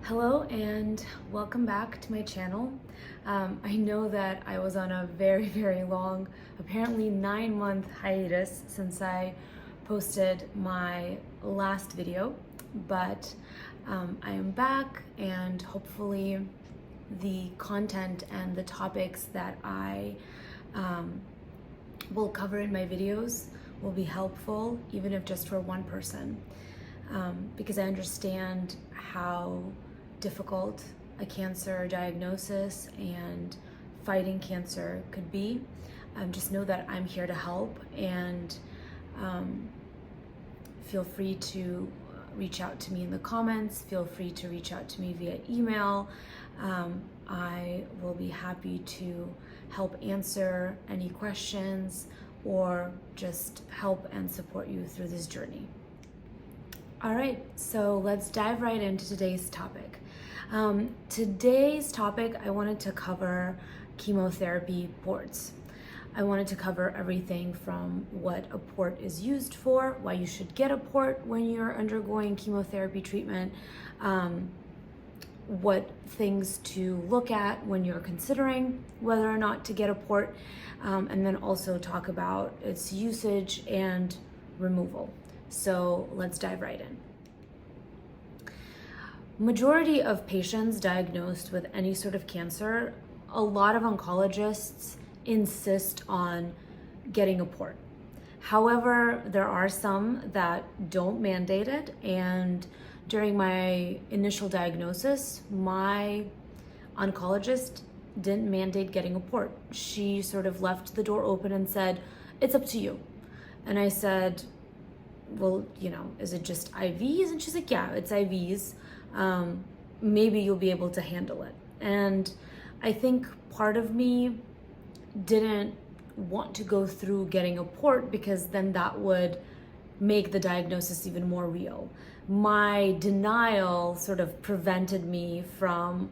Hello and welcome back to my channel. I know that I was on a very long, apparently 9-month hiatus since I posted my last video, but I am back, and hopefully the content and the topics that I will cover in my videos will be helpful, even if just for one person, because I understand how difficult a cancer diagnosis and fighting cancer could be. Just know that I'm here to help, and feel free to reach out to me in the comments. Feel free to reach out to me via email. I will be happy to help answer any questions or just help and support you through this journey. All right, so let's dive right into today's topic. Today's topic, I wanted to cover chemotherapy ports. I wanted to cover everything from what a port is used for, why you should get a port when you're undergoing chemotherapy treatment, what things to look at when you're considering whether or not to get a port, and then also talk about its usage and removal. So let's dive right in. Majority of patients diagnosed with any sort of cancer, a lot of oncologists insist on getting a port. However, there are some that don't mandate it, and during my initial diagnosis, my oncologist didn't mandate getting a port. She sort of left the door open and said, "It's up to you." And I said, "Well, is it just IVs?" And she's like, "Yeah, it's IVs. Maybe you'll be able to handle it." And I think part of me didn't want to go through getting a port, because then that would make the diagnosis even more real. My denial sort of prevented me from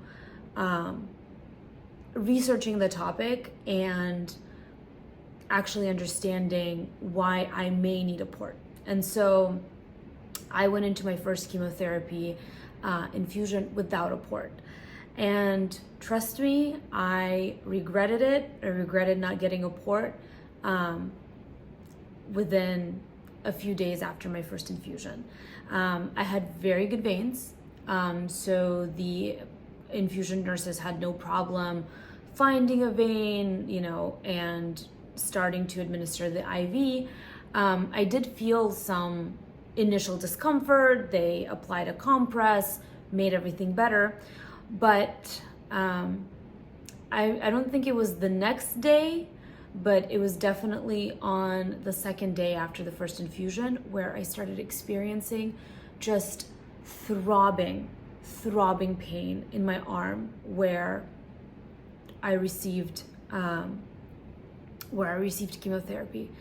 researching the topic and actually understanding why I may need a port. And so I went into my first chemotherapy infusion without a port. And trust me, I regretted it. I regretted not getting a port within a few days after my first infusion. I had very good veins, so the infusion nurses had no problem finding a vein, and starting to administer the IV. I did feel some initial discomfort. They applied a compress, made everything better, but I don't think it was the next day, but it was definitely on the second day after the first infusion where I started experiencing just throbbing pain in my arm where I received chemotherapy.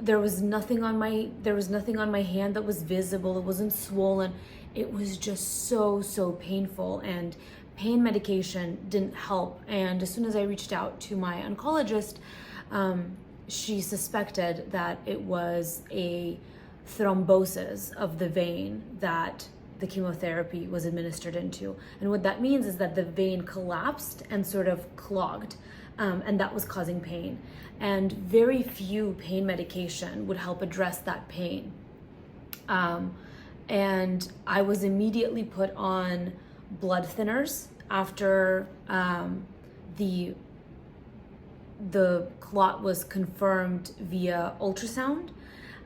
There was nothing on my hand that was visible. It wasn't swollen. It was just so painful, and pain medication didn't help. And as soon as I reached out to my oncologist, she suspected that it was a thrombosis of the vein that the chemotherapy was administered into. And what that means is that the vein collapsed and sort of clogged, and that was causing pain. And very few pain medication would help address that pain. And I was immediately put on blood thinners after the clot was confirmed via ultrasound.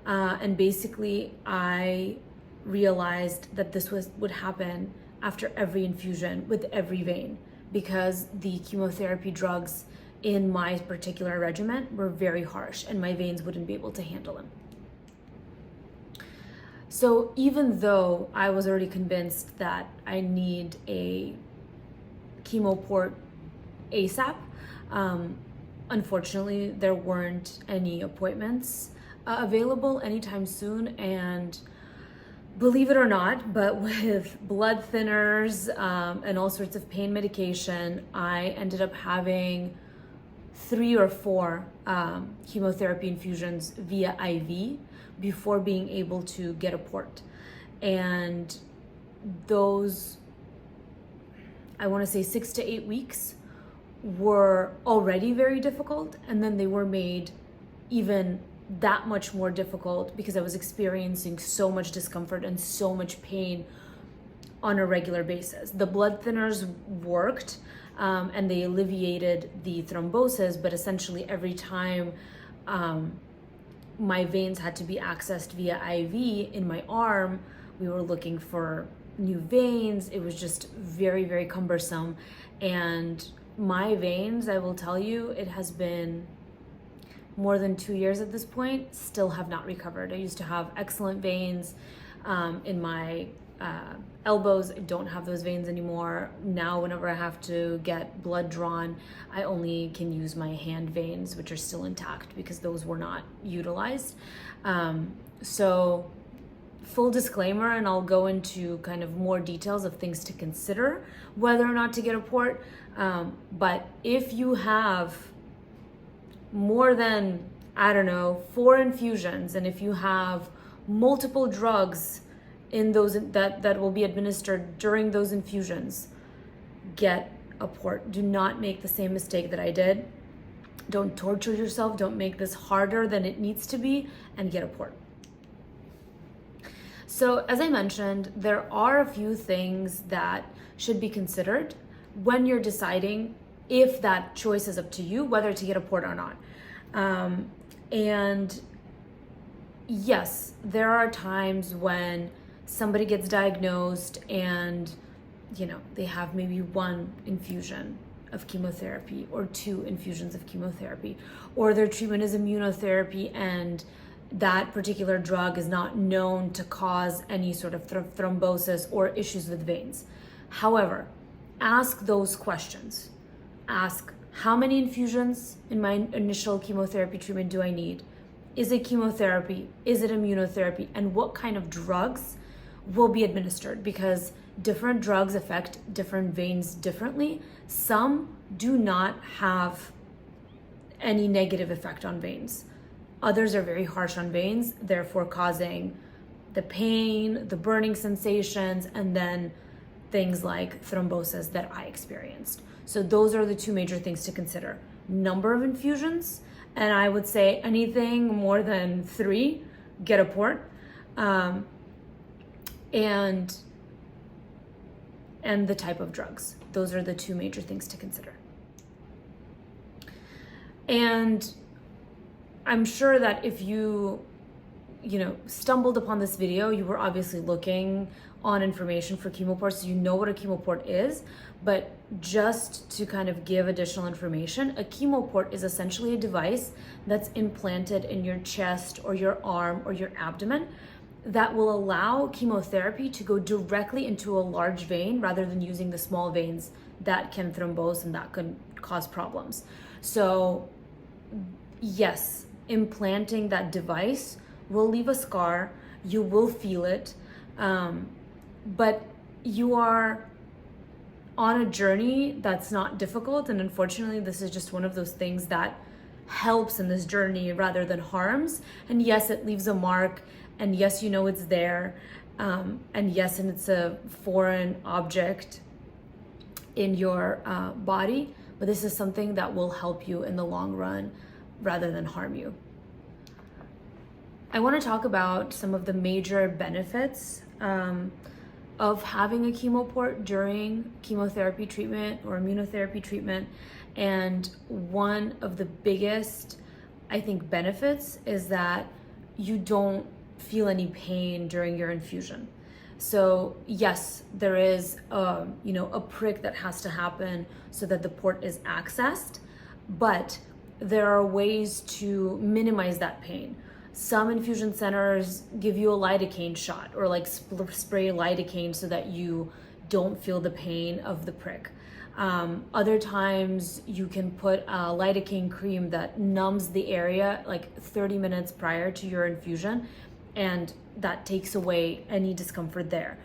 And basically I realized that this would happen after every infusion with every vein, because the chemotherapy drugs in my particular regimen were very harsh and my veins wouldn't be able to handle them. So even though I was already convinced that I need a chemo port ASAP, unfortunately there weren't any appointments available anytime soon. And believe it or not, but with blood thinners and all sorts of pain medication, I ended up having 3 or 4 chemotherapy infusions via IV before being able to get a port. And those I want to say 6 to 8 weeks were already very difficult, and then they were made even that much more difficult because I was experiencing so much discomfort and so much pain on a regular basis. The blood thinners worked, and they alleviated the thrombosis, but essentially every time my veins had to be accessed via IV in my arm, we were looking for new veins. It was just very, very cumbersome. And my veins, I will tell you, it has been more than 2 years at this point, still have not recovered. I used to have excellent veins in my elbows. I don't have those veins anymore. Now, whenever I have to get blood drawn, I only can use my hand veins, which are still intact because those were not utilized. So full disclaimer, and I'll go into kind of more details of things to consider whether or not to get a port. But if you have more than, I don't know, 4 infusions, and if you have multiple drugs in those that will be administered during those infusions, get a port. Do not make the same mistake that I did. Don't torture yourself. Don't make this harder than it needs to be, and get a port. So as I mentioned, there are a few things that should be considered when you're deciding if that choice is up to you, whether to get a port or not. And yes, there are times when somebody gets diagnosed and, you know, they have maybe 1 infusion of chemotherapy or 2 infusions of chemotherapy, or their treatment is immunotherapy and that particular drug is not known to cause any sort of thrombosis or issues with veins. However, ask those questions. Ask, how many infusions in my initial chemotherapy treatment do I need? Is it chemotherapy? Is it immunotherapy? And what kind of drugs will be administered? Because different drugs affect different veins differently. Some do not have any negative effect on veins. Others are very harsh on veins, therefore causing the pain, the burning sensations, and then things like thrombosis that I experienced. So those are the 2 major things to consider. Number of infusions, and I would say anything more than 3, get a port. And the type of drugs. Those are the 2 major things to consider. And I'm sure that if you stumbled upon this video, you were obviously looking on information for chemo ports, so you know what a chemo port is. But just to kind of give additional information, a chemo port is essentially a device that's implanted in your chest or your arm or your abdomen that will allow chemotherapy to go directly into a large vein rather than using the small veins that can thrombose and that can cause problems. So yes, implanting that device will leave a scar. You will feel it, but you are on a journey that's not difficult. And unfortunately, this is just one of those things that helps in this journey rather than harms. And yes, it leaves a mark. And yes, you know it's there. And yes, and it's a foreign object in your body. But this is something that will help you in the long run rather than harm you. I want to talk about some of the major benefits of having a chemo port during chemotherapy treatment or immunotherapy treatment. And one of the biggest, I think, benefits is that you don't feel any pain during your infusion. So yes, there is a prick that has to happen so that the port is accessed, but there are ways to minimize that pain. Some infusion centers give you a lidocaine shot or like spray lidocaine so that you don't feel the pain of the prick. Other times you can put a lidocaine cream that numbs the area like 30 minutes prior to your infusion, and that takes away any discomfort there.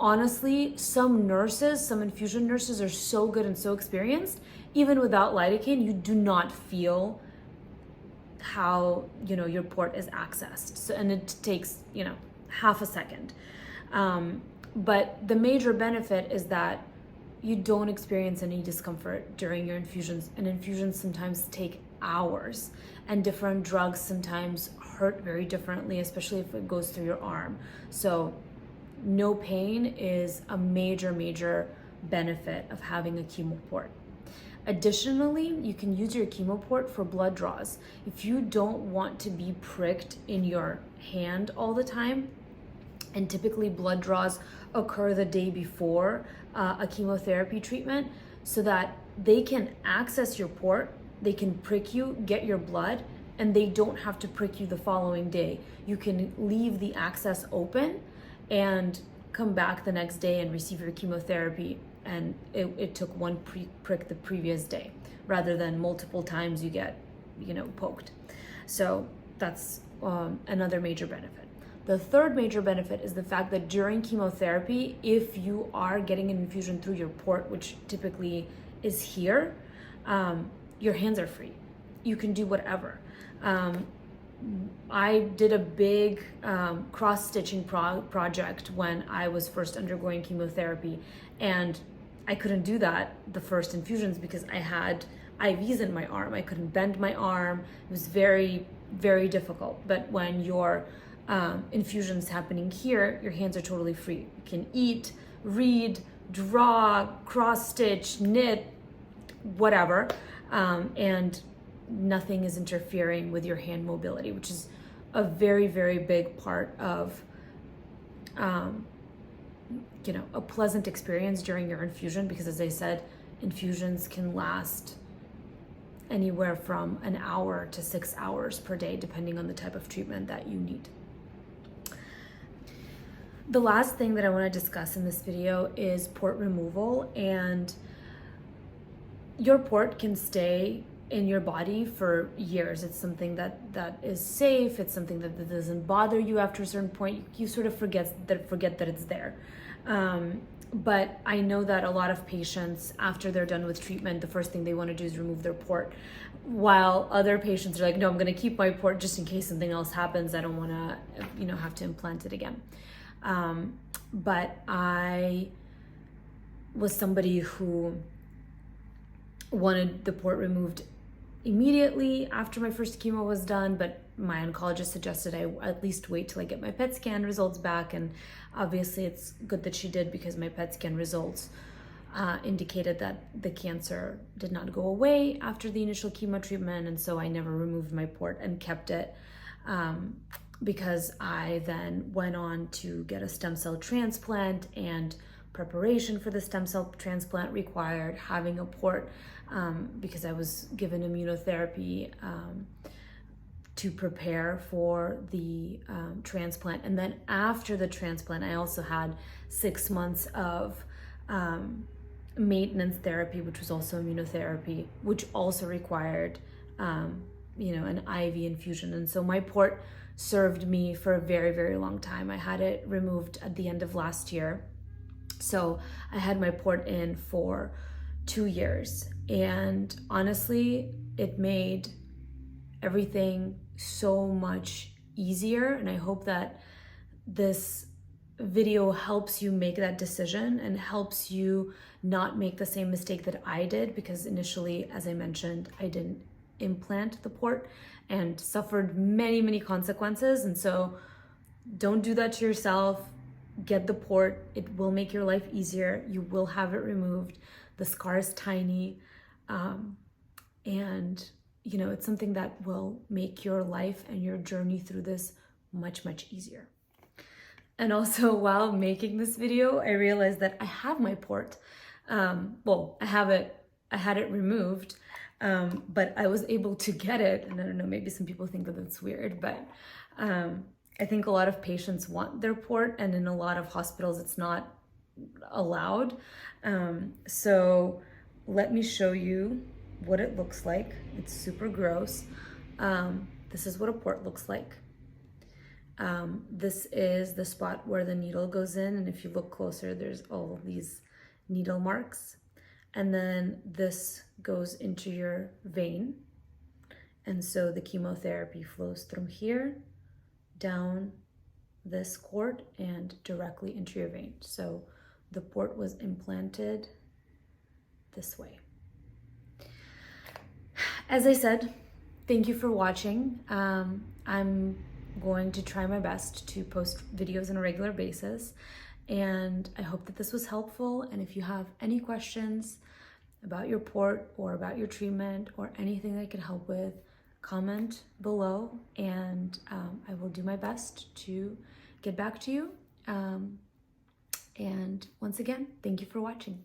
Honestly, some infusion nurses are so good and so experienced, even without lidocaine, you do not feel how, your port is accessed. So, and it takes, half a second. But the major benefit is that you don't experience any discomfort during your infusions, and infusions sometimes take hours, and different drugs sometimes hurt very differently, especially if it goes through your arm. So no pain is a major benefit of having a chemo port. Additionally, you can use your chemo port for blood draws. If you don't want to be pricked in your hand all the time, and typically blood draws occur the day before a chemotherapy treatment, so that they can access your port, they can prick you, get your blood, and they don't have to prick you the following day. You can leave the access open and come back the next day and receive your chemotherapy, and it took one prick the previous day rather than multiple times you get poked. So that's another major benefit. The third major benefit is the fact that during chemotherapy, if you are getting an infusion through your port, which typically is here, your hands are free. You can do whatever. I did a big cross-stitching project when I was first undergoing chemotherapy, and I couldn't do that the first infusions because I had IVs in my arm. I couldn't bend my arm. It was very difficult. But when your infusions happening here, your hands are totally free. You can eat, read, draw, cross-stitch, knit, whatever, and nothing is interfering with your hand mobility, which is a very big part of a pleasant experience during your infusion, because as I said, infusions can last anywhere from an hour to 6 hours per day, depending on the type of treatment that you need. The last thing that I want to discuss in this video is port removal, and your port can stay in your body for years. It's something that is safe. It's something that doesn't bother you after a certain point. You sort of forget that it's there. But I know that a lot of patients, after they're done with treatment, the first thing they want to do is remove their port, while other patients are like, no, I'm going to keep my port just in case something else happens. I don't want to, have to implant it again. But I was somebody who wanted the port removed immediately after my first chemo was done, but my oncologist suggested I at least wait till I get my PET scan results back, and obviously it's good that she did, because my PET scan results indicated that the cancer did not go away after the initial chemo treatment, and so I never removed my port and kept it, because I then went on to get a stem cell transplant, and preparation for the stem cell transplant required having a port, because I was given immunotherapy to prepare for the transplant. And then after the transplant, I also had 6 months of maintenance therapy, which was also immunotherapy, which also required an IV infusion. And so my port served me for a very long time. I had it removed at the end of last year. So I had my port in for 2 years, and honestly, it made everything so much easier. And I hope that this video helps you make that decision and helps you not make the same mistake that I did, because initially, as I mentioned, I didn't implant the port and suffered many consequences. And so don't do that to yourself. Get the port. It will make your life easier. You will have it removed. The scar is tiny, and it's something that will make your life and your journey through this much easier. And also, while making this video, I realized that I have my port. I had it removed, but I was able to get it. And I don't know, maybe some people think that that's weird, but I think a lot of patients want their port, and in a lot of hospitals, it's not allowed. So let me show you what it looks like. It's super gross. This is what a port looks like. This is the spot where the needle goes in, and if you look closer, there's all of these needle marks. And then this goes into your vein. And so the chemotherapy flows through here, down this cord, and directly into your vein. So the port was implanted this way. As I said, thank you for watching. I'm going to try my best to post videos on a regular basis, and I hope that this was helpful. And if you have any questions about your port or about your treatment or anything that I could help with, comment below, and I will do my best to get back to you. And once again, thank you for watching.